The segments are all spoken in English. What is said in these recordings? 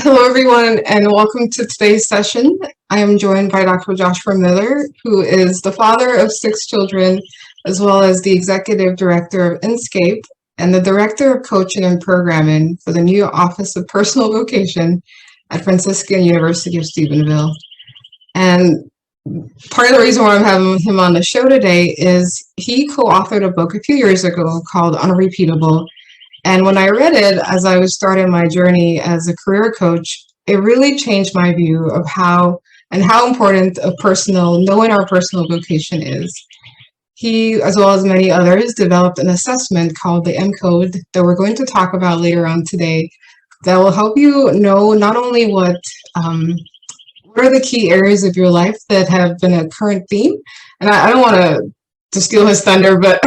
Hello, everyone, and welcome to today's session. I am joined by Dr. Joshua Miller, who is the father of 6 children, as well as the Executive Director of Inscape and the Director of Coaching and Programming for the new Office of Personal Vocation at Franciscan University of Steubenville. And part of the reason why I'm having him on the show today is he co-authored a book a few years ago called Unrepeatable. And when I read it, as I was starting my journey as a career coach, it really changed my view of how important knowing our personal vocation is. He, as well as many others, developed an assessment called the M Code that we're going to talk about later on today that will help you know not only what are the key areas of your life that have been a current theme. And I don't want to steal his thunder, but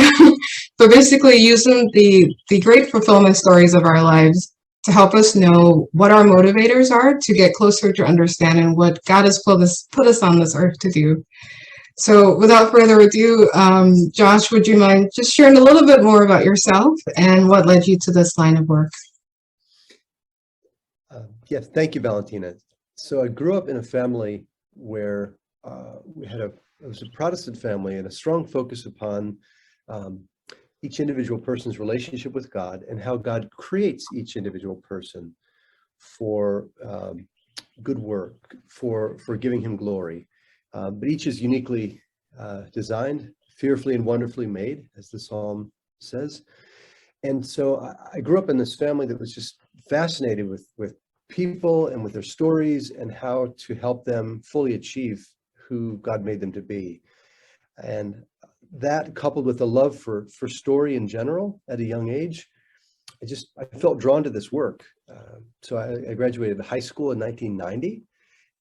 but basically using the great fulfillment stories of our lives to help us know what our motivators are to get closer to understanding what God has put us on this earth to do. So without further ado, Josh, would you mind just sharing a little bit more about yourself and what led you to this line of work? Yes, thank you, Valentina. So I grew up in a family where it was a Protestant family and a strong focus upon each individual person's relationship with God and how God creates each individual person for good work, for giving him glory. But each is uniquely designed, fearfully and wonderfully made, as the Psalm says. And so I grew up in this family that was just fascinated with people and with their stories and how to help them fully achieve who God made them to be. And that, coupled with a love for story in general at a young age, I felt drawn to this work. So I graduated high school in 1990,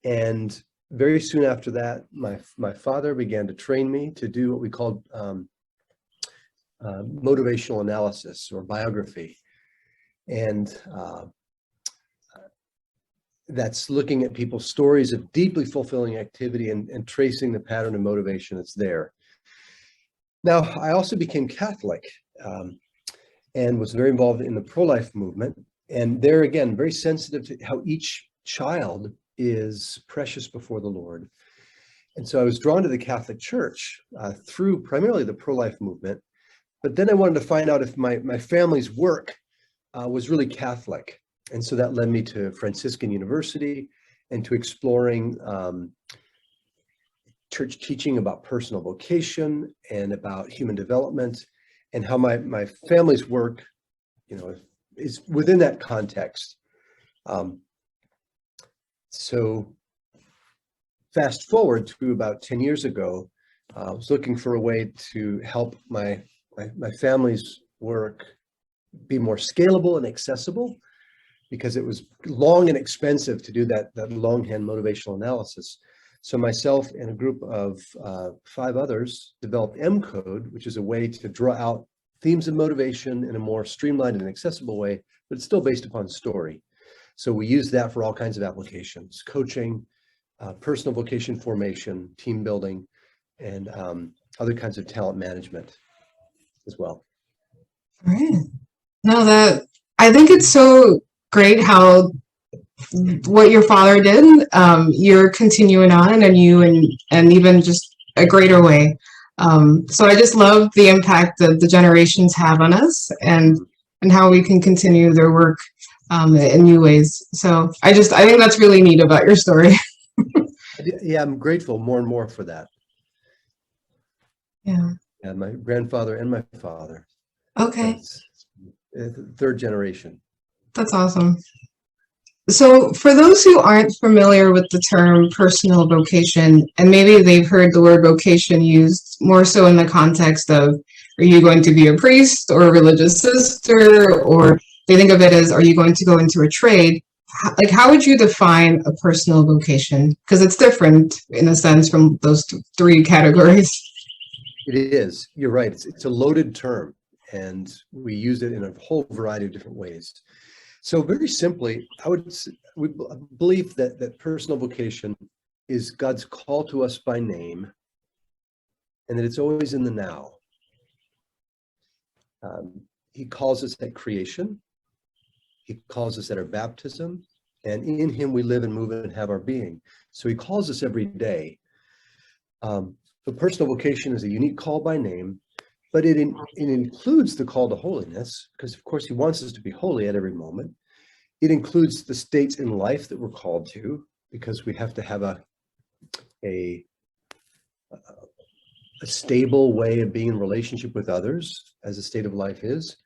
and very soon after that, my father began to train me to do what we called motivational analysis or biography. And that's looking at people's stories of deeply fulfilling activity and tracing the pattern of motivation that's there. Now, I also became Catholic and was very involved in the pro-life movement. And there again, very sensitive to how each child is precious before the Lord. And so I was drawn to the Catholic Church through primarily the pro-life movement. But then I wanted to find out if my family's work was really Catholic. And so that led me to Franciscan University and to exploring church teaching about personal vocation and about human development, and how my family's work, is within that context. So fast forward to about 10 years ago, I was looking for a way to help my family's work be more scalable and accessible, because it was long and expensive to do that longhand motivational analysis. So myself and a group of 5 others developed M Code, which is a way to draw out themes of motivation in a more streamlined and accessible way, but it's still based upon story. So we use that for all kinds of applications: coaching, personal vocation formation, team building, and other kinds of talent management as well. All right. No, I think it's so great how what your father did, you're continuing on, and even just a greater way. So I just love the impact that the generations have on us, and how we can continue their work in new ways. So I think that's really neat about your story. Yeah, I'm grateful more and more for that. Yeah. Yeah, my grandfather and my father. Okay. Third generation. That's awesome. So for those who aren't familiar with the term personal vocation, and maybe they've heard the word vocation used more so in the context of, are you going to be a priest or a religious sister, or they think of it as, are you going to go into a trade? Like, how would you define a personal vocation? Because it's different in a sense from those 3 categories. It is. You're right. It's a loaded term, and we use it in a whole variety of different ways. So very simply, we believe that personal vocation is God's call to us by name, and that it's always in the now. He calls us at creation. He calls us at our baptism. and in him we live and move and have our being. So he calls us every day. The personal vocation is a unique call by name, but it includes the call to holiness, because of course he wants us to be holy at every moment. It includes the states in life that we're called to, because we have to have a stable way of being in relationship with others, as a state of life is.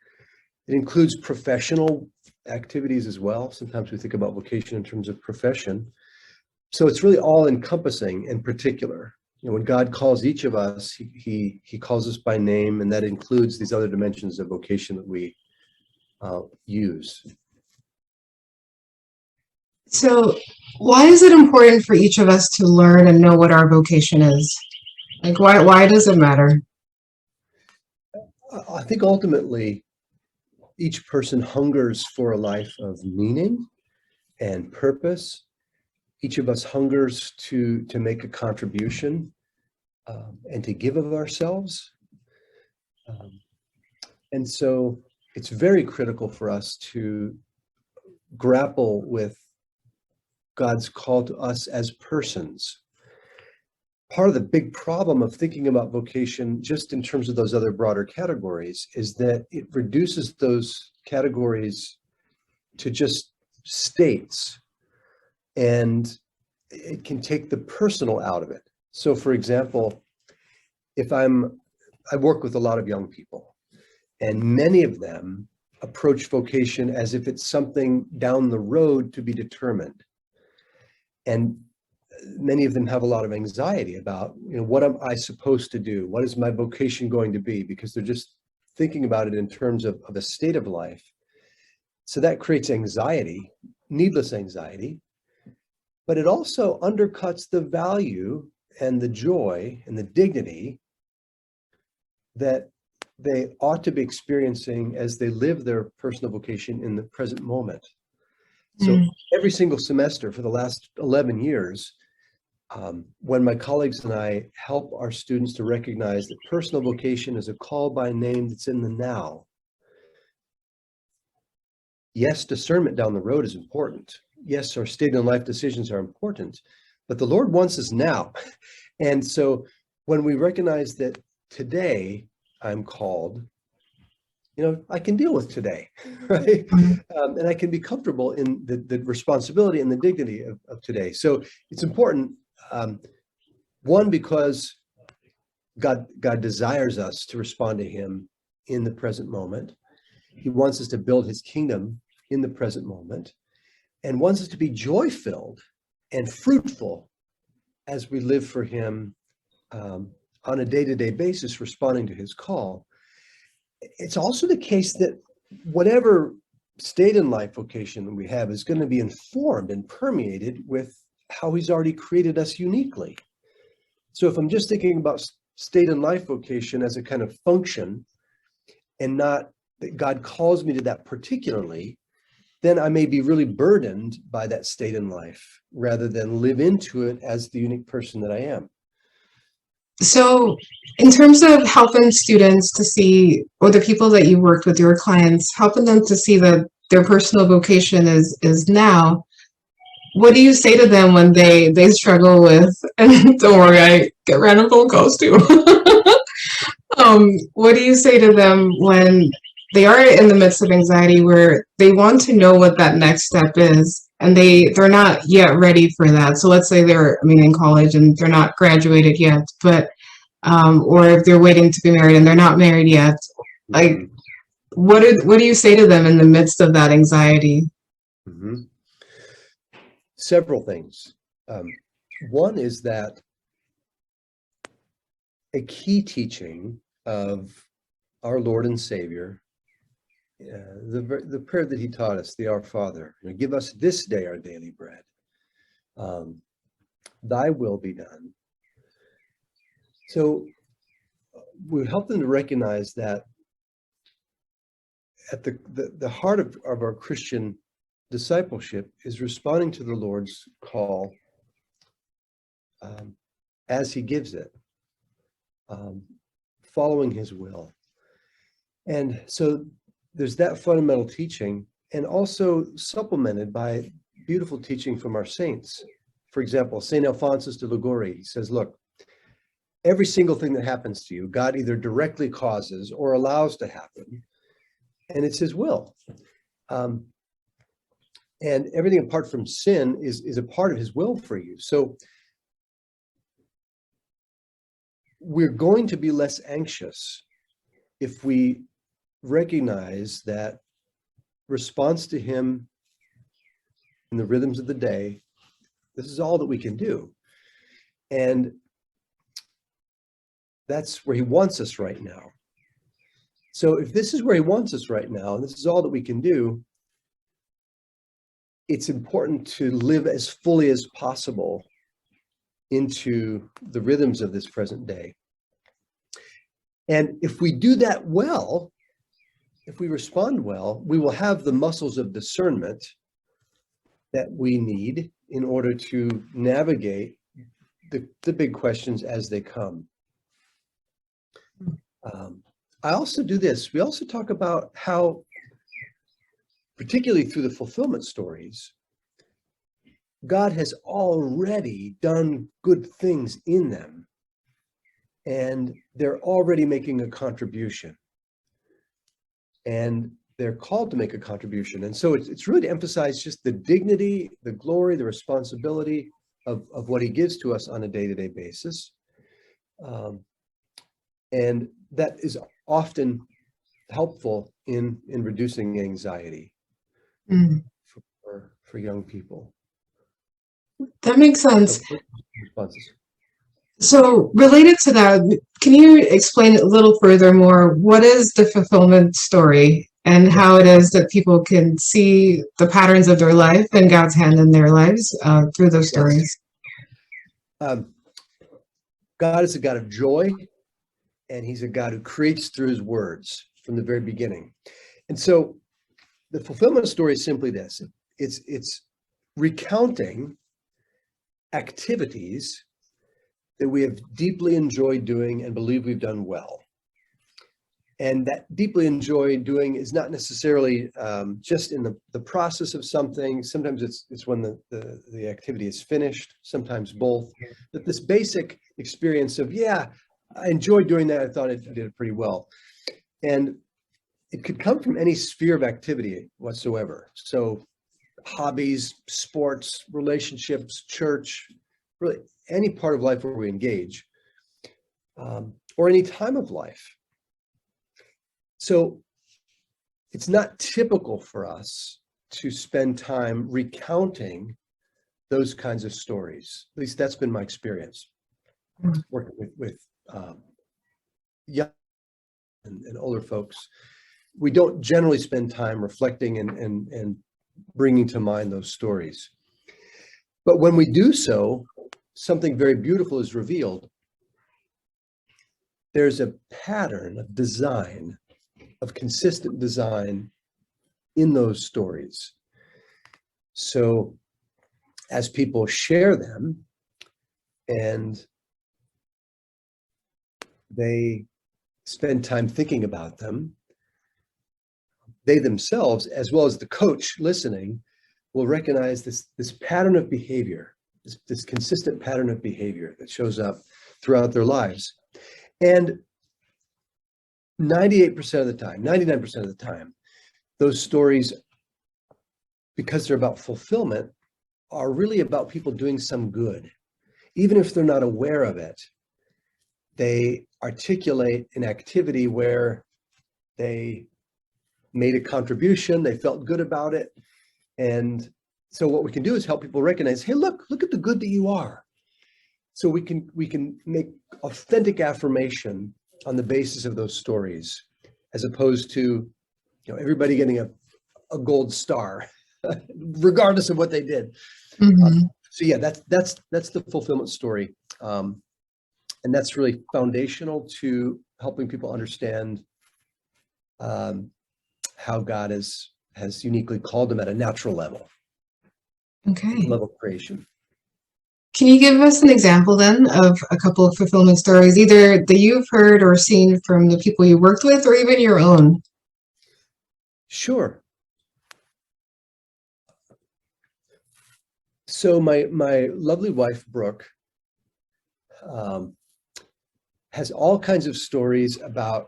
It includes professional activities as well. Sometimes we think about vocation in terms of profession. So it's really all encompassing and particular. You know, when God calls each of us, he calls us by name, and that includes these other dimensions of vocation that we use. So why is it important for each of us to learn and know what our vocation is? Like, why does it matter? I think ultimately each person hungers for a life of meaning and purpose. Each of us hungers to make a contribution and to give of ourselves. And so it's very critical for us to grapple with God's call to us as persons. Part of the big problem of thinking about vocation just in terms of those other broader categories is that it reduces those categories to just states, and it can take the personal out of it. So for example, I work with a lot of young people, and many of them approach vocation as if it's something down the road to be determined. And many of them have a lot of anxiety about, you know, what am I supposed to do? What is my vocation going to be? Because they're just thinking about it in terms of a state of life. So that creates anxiety, needless anxiety, but it also undercuts the value and the joy and the dignity that they ought to be experiencing as they live their personal vocation in the present moment. So every single semester for the last 11 years, when my colleagues and I help our students to recognize that personal vocation is a call by name that's in the now. Yes, discernment down the road is important. Yes, our state and life decisions are important, but the Lord wants us now. And so when we recognize that today I'm called, you know, I can deal with today, right? And I can be comfortable in the responsibility and the dignity of today. So it's important, one, because God desires us to respond to him in the present moment. He wants us to build his kingdom in the present moment, and wants us to be joy-filled and fruitful as we live for him on a day-to-day basis, responding to his call. It's also the case that whatever state in life vocation that we have is going to be informed and permeated with how he's already created us uniquely. So if I'm just thinking about state in life vocation as a kind of function, and not that God calls me to that particularly, then I may be really burdened by that state in life rather than live into it as the unique person that I am. So in terms of helping students to see, or the people that you worked with, your clients, helping them to see that their personal vocation is now, what do you say to them when they struggle with, and don't worry, I get random phone calls too. What do you say to them when they are in the midst of anxiety where they want to know what that next step is, and they're not yet ready for that? So let's say they're, in college and they're not graduated yet, but or if they're waiting to be married and they're not married yet, like what do you say to them in the midst of that anxiety? Mm-hmm. Several things. One is that a key teaching of our Lord and Savior, the prayer that he taught us, the Our Father, give us this day our daily bread. Thy will be done. So we help them to recognize that at the heart of our Christian discipleship is responding to the Lord's call as he gives it, following his will. And so there's that fundamental teaching, and also supplemented by beautiful teaching from our saints. For example, St. Alphonsus de Liguori says, look, every single thing that happens to you, God either directly causes or allows to happen, and it's his will. And everything apart from sin is a part of his will for you. So we're going to be less anxious if we recognize that response to him in the rhythms of the day, this is all that we can do. And that's where he wants us right now. So if this is where he wants us right now, and this is all that we can do, it's important to live as fully as possible into the rhythms of this present day. And if we do that well, if we respond well, we will have the muscles of discernment that we need in order to navigate the big questions as they come. I also do this. We also talk about how, particularly through the fulfillment stories, God has already done good things in them, and they're already making a contribution, and they're called to make a contribution. And so it's really to emphasize just the dignity, the glory, the responsibility of what he gives to us on a day-to-day basis. And that is often helpful in reducing anxiety for young people. That makes sense. Responses. So related to that, can you explain a little further more, what is the fulfillment story and how it is that people can see the patterns of their life and God's hand in their lives through those stories? God is a God of joy, and he's a God who creates through his words from the very beginning. And so the fulfillment story is simply this. It's recounting activities that we have deeply enjoyed doing and believe we've done well. And that deeply enjoyed doing is not necessarily just in the process of something. Sometimes it's when the activity is finished, sometimes both. But this basic experience of, yeah, I enjoyed doing that. I thought I did it pretty well. And it could come from any sphere of activity whatsoever. So hobbies, sports, relationships, church, really any part of life where we engage, or any time of life. So it's not typical for us to spend time recounting those kinds of stories. At least that's been my experience working with young and older folks. We don't generally spend time reflecting and bringing to mind those stories. But when we do so, something very beautiful is revealed. There's a pattern of design, of consistent design in those stories. So as people share them and they spend time thinking about them, they themselves, as well as the coach listening, will recognize this pattern of behavior, this consistent pattern of behavior that shows up throughout their lives. And 98% of the time, 99% of the time, those stories, because they're about fulfillment, are really about people doing some good. Even if they're not aware of it, they articulate an activity where they made a contribution, they felt good about it. And so what we can do is help people recognize, hey, look at the good that you are. So we can make authentic affirmation on the basis of those stories, as opposed to, everybody getting a gold star, regardless of what they did. So yeah, that's the fulfillment story. And that's really foundational to helping people understand how God has uniquely called them at a natural level. Okay. Level of creation. Can you give us an example then of a couple of fulfillment stories, either that you've heard or seen from the people you worked with, or even your own? Sure. So my lovely wife, Brooke, has all kinds of stories about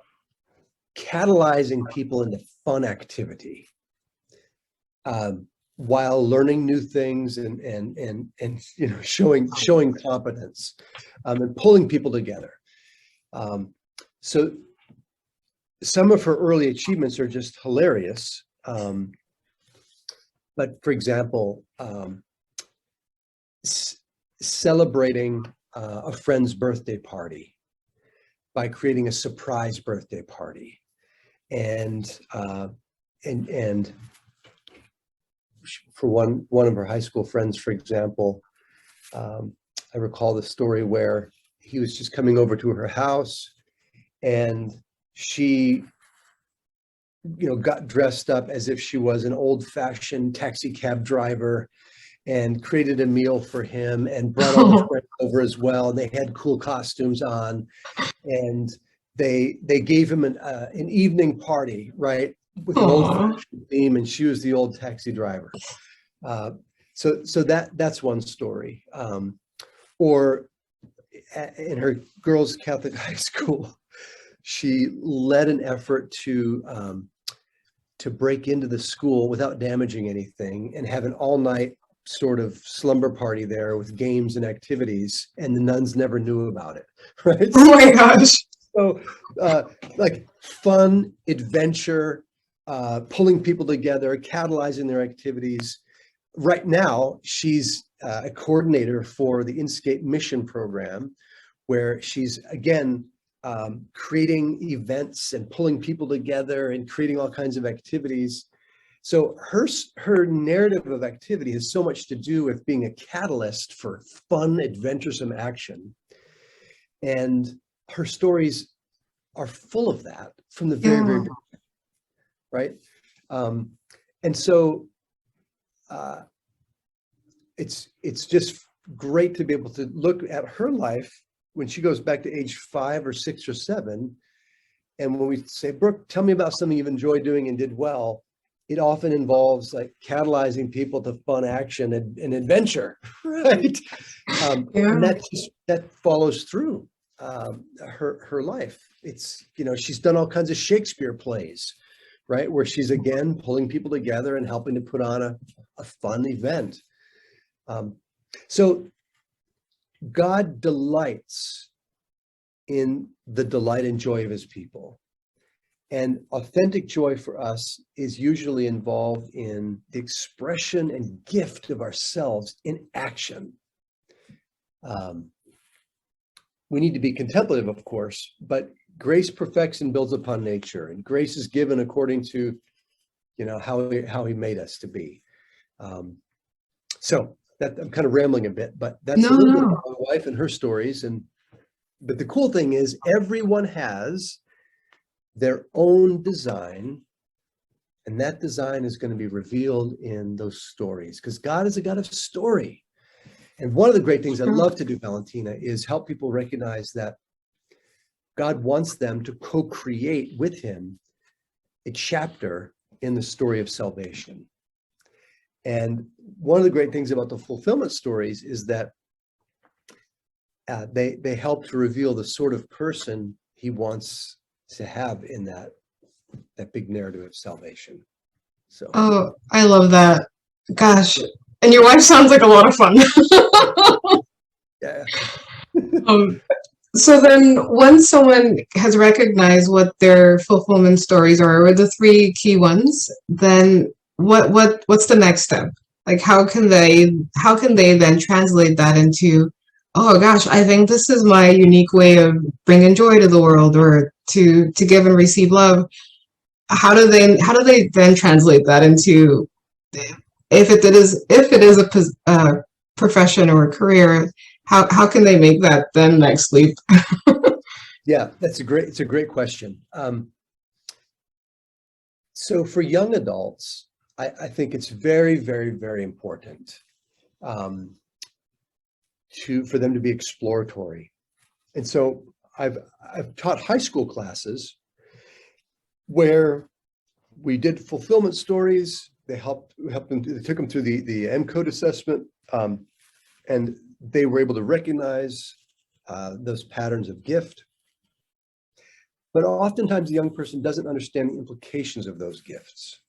catalyzing people into fun activity, while learning new things and showing competence, and pulling people together. So some of her early achievements are just hilarious. But for example, celebrating a friend's birthday party by creating a surprise birthday party, and for one of her high school friends, for example, I recall the story where he was just coming over to her house, and she, got dressed up as if she was an old-fashioned taxi cab driver and created a meal for him and brought all the friends over as well. And they had cool costumes on, and they gave him an evening party, right, with an old-fashioned theme, and she was the old taxi driver. So that's one story. Or in her girls' Catholic high school, she led an effort to break into the school without damaging anything and have an all-night sort of slumber party there with games and activities, and the nuns never knew about it, right? Oh my gosh. So like fun, adventure, pulling people together, catalyzing their activities. Right now, she's a coordinator for the Inscape mission program, where she's, again, creating events and pulling people together and creating all kinds of activities. So her narrative of activity has so much to do with being a catalyst for fun, adventuresome action. And her stories are full of that from the very beginning, right? And so it's just great to be able to look at her life when she goes back to age 5 or 6 or 7. And when we say, Brooke, tell me about something you've enjoyed doing and did well, it often involves like catalyzing people to fun action and adventure, right? And that follows through her life. It's, she's done all kinds of Shakespeare plays, right? Where she's, again, pulling people together and helping to put on a fun event. So God delights in the delight and joy of his people. And authentic joy for us is usually involved in the expression and gift of ourselves in action. We need to be contemplative, of course, but grace perfects and builds upon nature, and grace is given according to, how he made us to be. So that I'm kind of rambling a bit, but that's a little bit about my wife and her stories. But the cool thing is everyone has their own design, and that design is going to be revealed in those stories, because God is a God of story. And one of the great things I love to do, Valentina, is help people recognize that God wants them to co-create with him a chapter in the story of salvation. And one of the great things about the fulfillment stories is that they help to reveal the sort of person he wants to have in that big narrative of salvation. So, oh, I love that. Gosh, and your wife sounds like a lot of fun. yeah. So then once someone has recognized what their fulfillment stories are, or the 3 key ones, then what's the next step? Like how can they then translate that into, oh gosh, I think this is my unique way of bringing joy to the world, or to give and receive love. How do they then translate that into, if it is a profession or a career, how can they make that then next leap? Yeah, it's a great question. So for young adults, I think it's very, very, very important for them to be exploratory. And so I've taught high school classes where we did fulfillment stories, they took them through the M-Code assessment, and they were able to recognize those patterns of gift. But oftentimes the young person doesn't understand the implications of those gifts.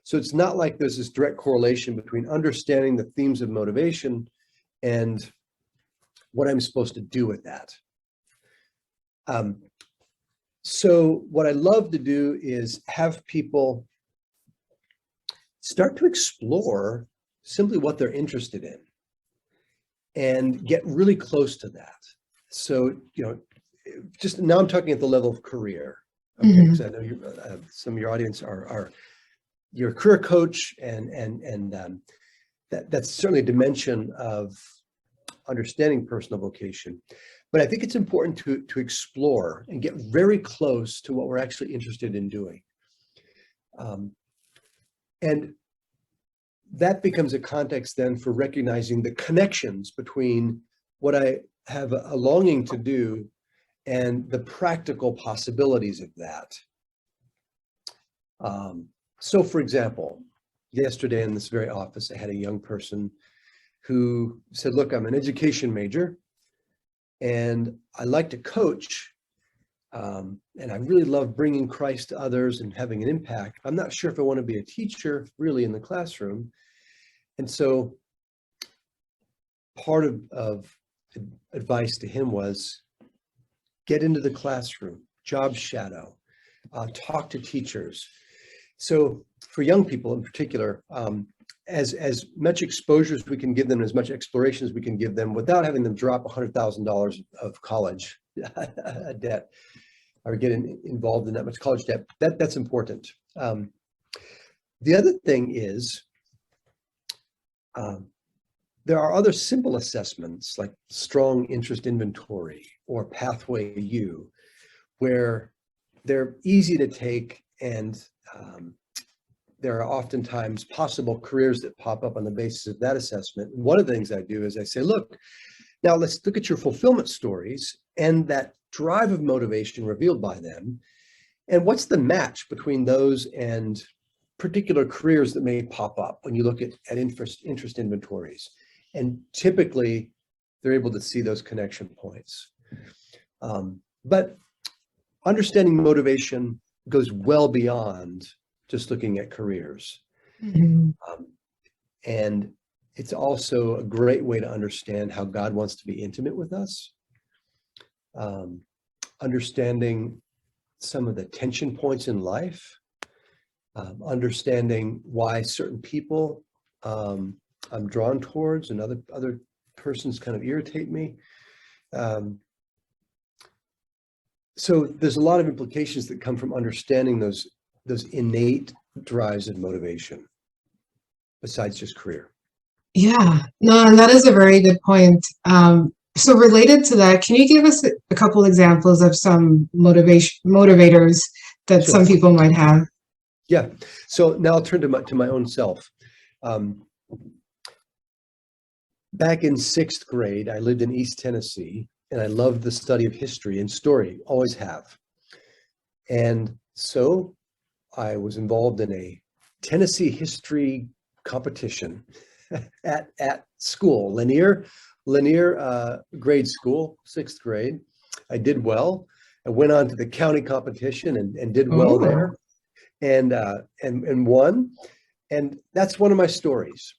So it's not like there's this direct correlation between understanding the themes of motivation and what I'm supposed to do with that. So what I love to do is have people start to explore simply what they're interested in and get really close to that. So, just now I'm talking at the level of career, okay? Because I know some of your audience are you're a career coach, and that's certainly a dimension of understanding personal vocation. But I think it's important to explore and get very close to what we're actually interested in doing. And that becomes a context then for recognizing the connections between what I have a longing to do and the practical possibilities of that. So for example, yesterday in this very office, I had a young person who said, look, I'm an education major and I like to coach, and I really love bringing Christ to others and having an impact. I'm not sure if I want to be a teacher really in the classroom. And so part of advice to him was get into the classroom, job shadow, talk to teachers. So for young people in particular, as much exposure as we can give them, as much exploration as we can give them without having them drop $100,000 of college debt or get involved in that much college debt, that's important. The other thing is, there are other simple assessments like strong interest inventory or pathway U, where they're easy to take, and there are oftentimes possible careers that pop up on the basis of that assessment. And one of the things I do is I say, look, now let's look at your fulfillment stories and that drive of motivation revealed by them. And what's the match between those and particular careers that may pop up when you look at interest inventories? And typically they're able to see those connection points. But understanding motivation goes well beyond just looking at careers. And it's also a great way to understand how God wants to be intimate with us. Understanding some of the tension points in life, understanding why certain people I'm drawn towards and other persons kind of irritate me. So there's a lot of implications that come from understanding those innate drives of motivation, besides just career. Yeah, no, and that is a very good point. So related to that, can you give us a couple examples of some motivators that Sure. some people might have? Yeah. So now I'll turn to my own self. Back in 6th grade, I lived in East Tennessee, and I loved the study of history and story, always have. And so I was involved in a Tennessee history competition at school, linear grade school, 6th grade. I did well. I went on to the county competition and did well there, and won. And that's one of my stories.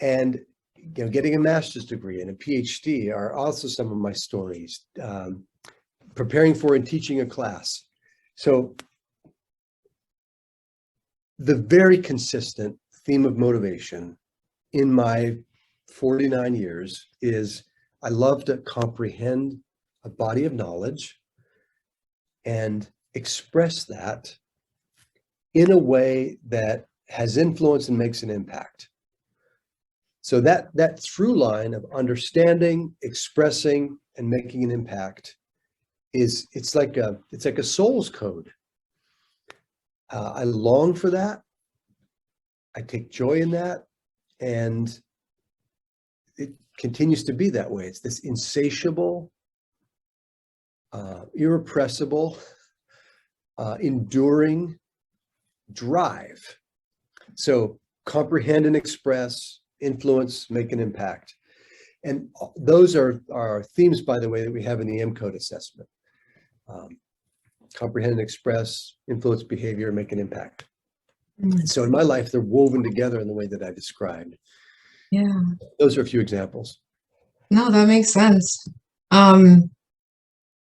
And getting a master's degree and a PhD are also some of my stories. Preparing for and teaching a class. So the very consistent theme of motivation in my 49 years is I love to comprehend a body of knowledge and express that in a way that has influence and makes an impact. So that through line of understanding, expressing, and making an impact it's like a soul's code. I long for that. I take joy in that, and it continues to be that way. It's this insatiable, irrepressible, enduring drive. So comprehend and express, influence, make an impact. And those are themes, by the way, that we have in the M-Code assessment. Comprehend and express, influence behavior, make an impact. So in my life, they're woven together in the way that I described. Yeah. Those are a few examples. No, that makes sense. And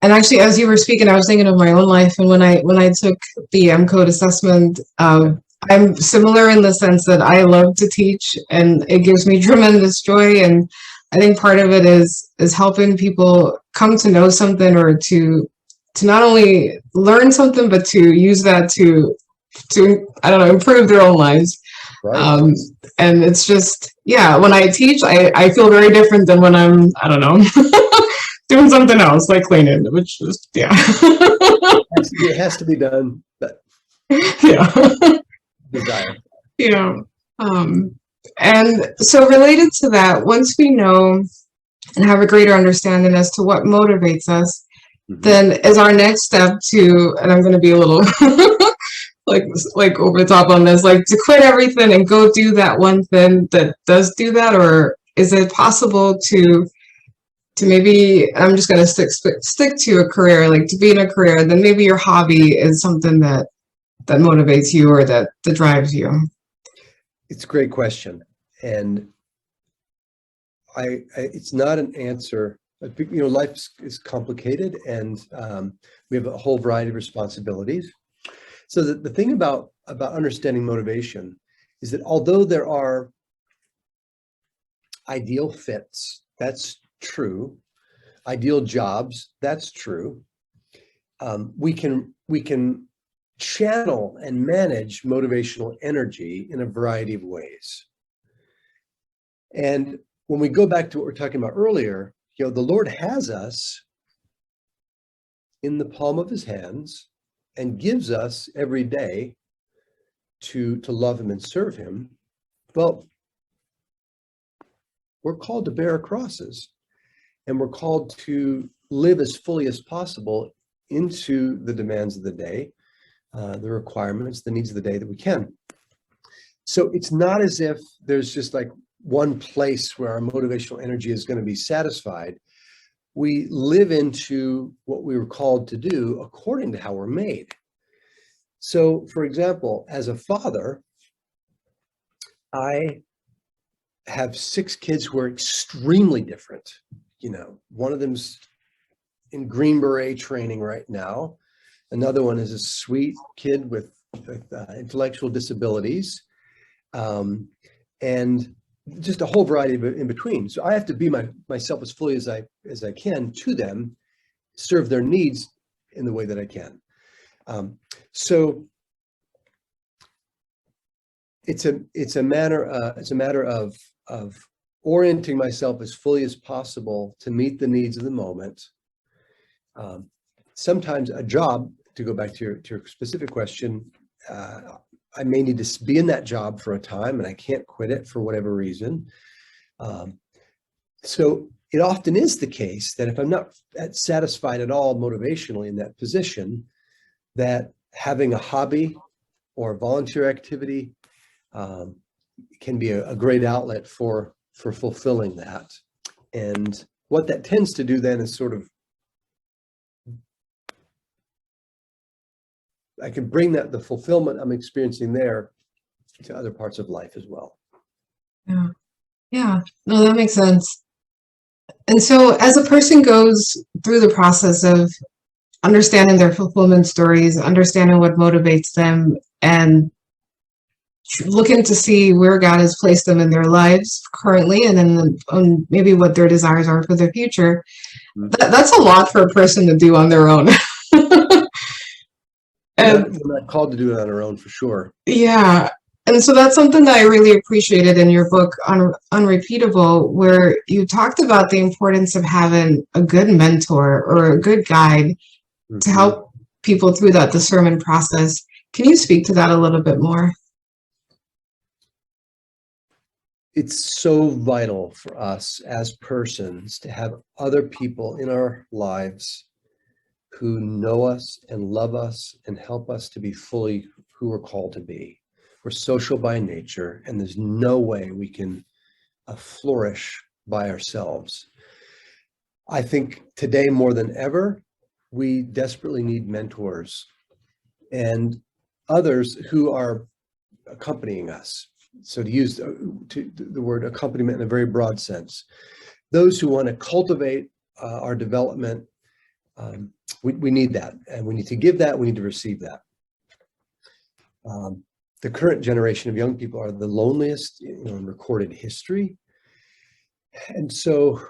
actually, as you were speaking, I was thinking of my own life, and when I took the M-Code assessment, I'm similar in the sense that I love to teach, and it gives me tremendous joy. And I think part of it is helping people come to know something, or to not only learn something, but to use that to I don't know, improve their own lives. Right. And it's just, yeah, when I teach, I feel very different than when I'm, I don't know, doing something else like cleaning, which is, yeah. It has to be done, but Yeah. desire. Yeah. And so related to that, once we know and have a greater understanding as to what motivates us, then is our next step to, and I'm going to be a little like over the top on this, like to quit everything and go do that one thing that does do that? Or is it possible to maybe, I'm just going to stick to a career, like to be in a career, and then maybe your hobby is something that motivates you, or that drives you? It's a great question. And it's not an answer. Life is complicated, and we have a whole variety of responsibilities. So the thing about understanding motivation is that although there are ideal fits, that's true, ideal jobs, that's true, we can channel and manage motivational energy in a variety of ways. And when we go back to what we were talking about earlier, the Lord has us in the palm of his hands and gives us every day to love him and serve him. Well, we're called to bear our crosses, and we're called to live as fully as possible into the demands of the day, the requirements, the needs of the day that we can. So it's not as if there's just like one place where our motivational energy is going to be satisfied. We live into what we were called to do according to how we're made. So, for example, as a father, I have 6 kids who are extremely different. One of them's in Green Beret training right now. Another one is a sweet kid with intellectual disabilities, and just a whole variety of in between. So I have to be myself as fully as I can to them, serve their needs in the way that I can. So it's a matter of orienting myself as fully as possible to meet the needs of the moment. Sometimes a job, to go back to your specific question, I may need to be in that job for a time, and I can't quit it for whatever reason. So it often is the case that if I'm not satisfied at all motivationally in that position, that having a hobby or a volunteer activity can be a great outlet for fulfilling that. And what that tends to do then is sort of, I can bring the fulfillment I'm experiencing there to other parts of life as well. Yeah. Yeah. No, that makes sense. And so as a person goes through the process of understanding their fulfillment stories, understanding what motivates them, and looking to see where God has placed them in their lives currently, and then maybe what their desires are for the future, that's a lot for a person to do on their own. And we're not called to do it on our own, for sure. Yeah. And so that's something that I really appreciated in your book, Unrepeatable, where you talked about the importance of having a good mentor or a good guide to help people through that discernment process. Can you speak to that a little bit more? It's so vital for us as persons to have other people in our lives who know us and love us and help us to be fully who we're called to be. We're social by nature, and there's no way we can flourish by ourselves. I think today more than ever, we desperately need mentors and others who are accompanying us. So to use the word accompaniment in a very broad sense, those who want to cultivate our development, we need that, and we need to give that, we need to receive that. The current generation of young people are the loneliest, in recorded history. And so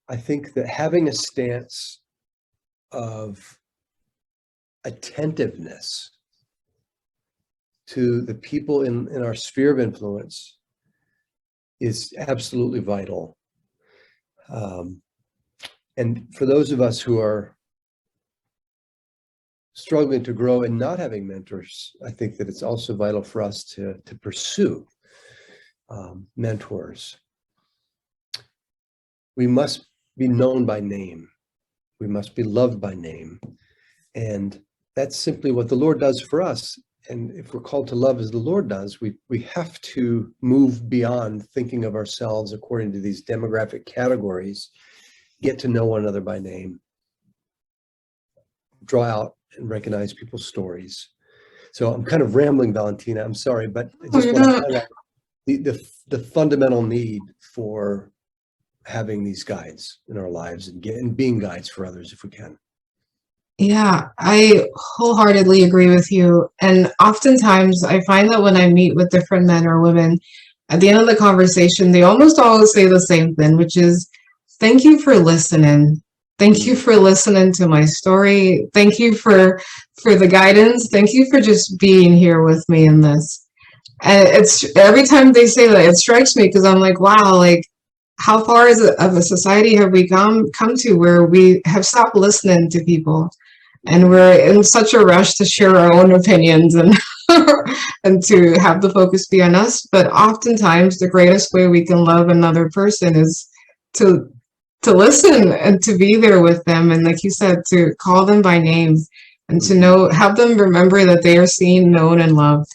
I think that having a stance of attentiveness to the people in our sphere of influence is absolutely vital. And for those of us who are struggling to grow and not having mentors, I think that it's also vital for us to pursue mentors. We must be known by name. We must be loved by name. And that's simply what the Lord does for us. And if we're called to love as the Lord does, we have to move beyond thinking of ourselves according to these demographic categories, get to know one another by name, draw out and recognize people's stories. So I'm kind of rambling, Valentina, I'm sorry, but I just want to highlight the fundamental need for having these guides in our lives and being guides for others if we can. Yeah, I wholeheartedly agree with you. And oftentimes I find that when I meet with different men or women, at the end of the conversation, they almost always say the same thing, which is, thank you for listening. Thank you for listening to my story. Thank you for the guidance. Thank you for just being here with me in this. And it's every time they say that, it strikes me because I'm like, wow, like how far of a society have we come to where we have stopped listening to people? And we're in such a rush to share our own opinions and and to have the focus be on us. But oftentimes the greatest way we can love another person is to listen and to be there with them. And like you said, to call them by name and to have them remember that they are seen, known, and loved.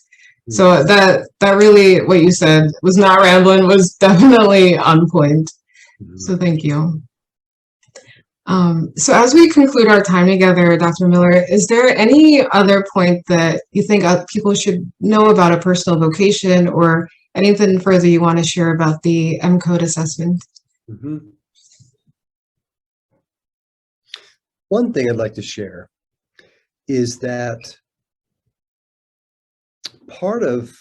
So that really, what you said was not rambling, was definitely on point. So thank you. So as we conclude our time together, Dr. Miller, is there any other point that you think people should know about a personal vocation, or anything further you want to share about the M-Code assessment? One thing I'd like to share is that part of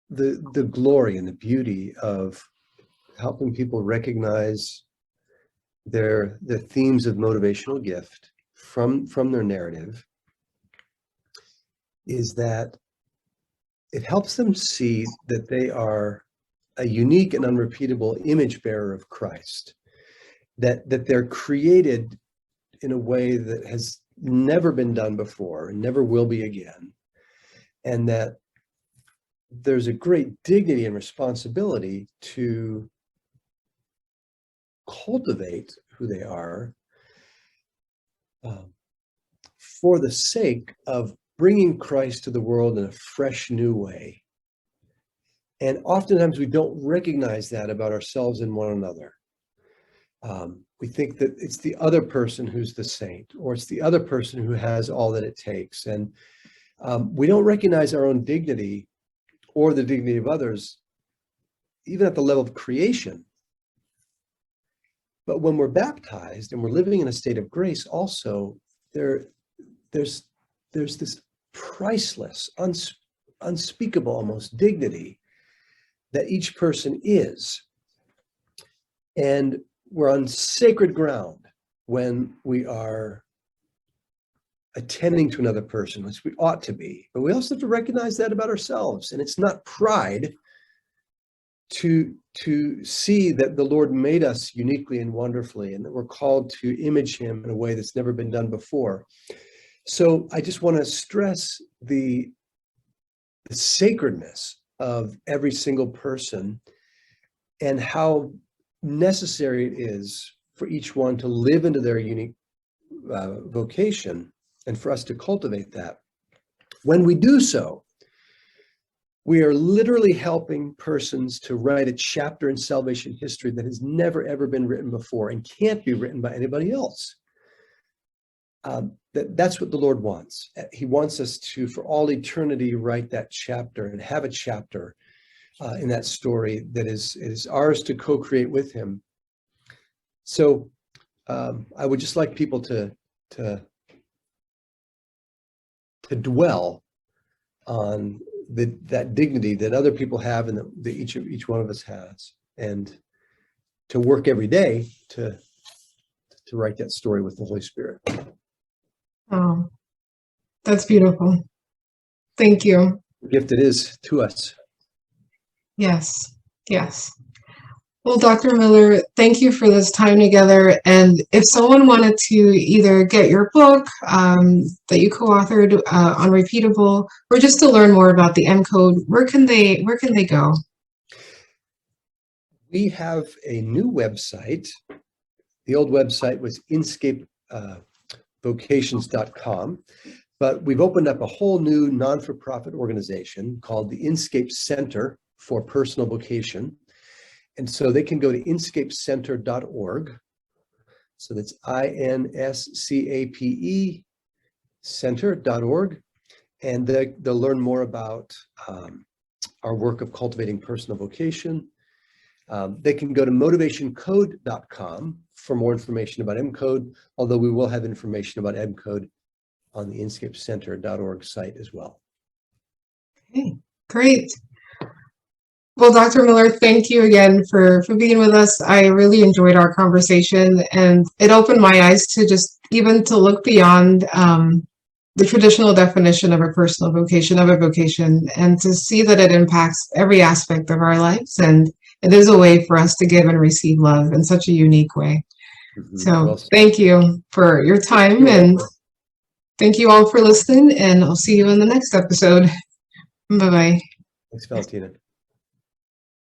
the glory and the beauty of helping people recognize their themes of motivational gift from their narrative is that it helps them see that they are a unique and unrepeatable image bearer of Christ, that they're created in a way that has never been done before and never will be again, and that there's a great dignity and responsibility to cultivate who they are for the sake of bringing Christ to the world in a fresh new way. And oftentimes we don't recognize that about ourselves and one another. We think that it's the other person who's the saint, or it's the other person who has all that it takes. And we don't recognize our own dignity or the dignity of others, even at the level of creation. But when we're baptized and we're living in a state of grace, also there's this priceless, unspeakable almost dignity that each person is. And we're on sacred ground when we are attending to another person, which we ought to be. But we also have to recognize that about ourselves. And it's not pride to see that the Lord made us uniquely and wonderfully, and that we're called to image him in a way that's never been done before. So I just want to stress the sacredness of every single person and how necessary it is for each one to live into their unique vocation and for us to cultivate that. When we do so, we are literally helping persons to write a chapter in salvation history that has never, ever been written before and can't be written by anybody else. That's what the Lord wants. He wants us to, for all eternity, write that chapter and have a chapter in that story that is ours to co-create with him. So I would just like people to dwell on that dignity that other people have and that each one of us has, and to work every day to write that story with the Holy Spirit. Oh, that's beautiful. Thank you. The gift it is to us. Yes, yes. Well, Dr. Miller, thank you for this time together. And if someone wanted to either get your book that you co-authored on Repeatable, or just to learn more about the M Code, where can they go? We have a new website. The old website was inscapevocations.com, but we've opened up a whole new non-for-profit organization called the Inscape Center for Personal Vocation. And so they can go to inscapecenter.org. So that's INSCAPE center.org. And they'll learn more about our work of cultivating personal vocation. They can go to motivationcode.com for more information about M-Code, although we will have information about M-Code on the inscapecenter.org site as well. Okay, great. Well, Dr. Miller, thank you again for being with us. I really enjoyed our conversation, and it opened my eyes to just even to look beyond the traditional definition of a personal vocation, of a vocation, and to see that it impacts every aspect of our lives. And it is a way for us to give and receive love in such a unique way. Mm-hmm. So Well, thank you for your time, and thank you all for listening, and I'll see you in the next episode. Bye-bye. thanks, Valentina.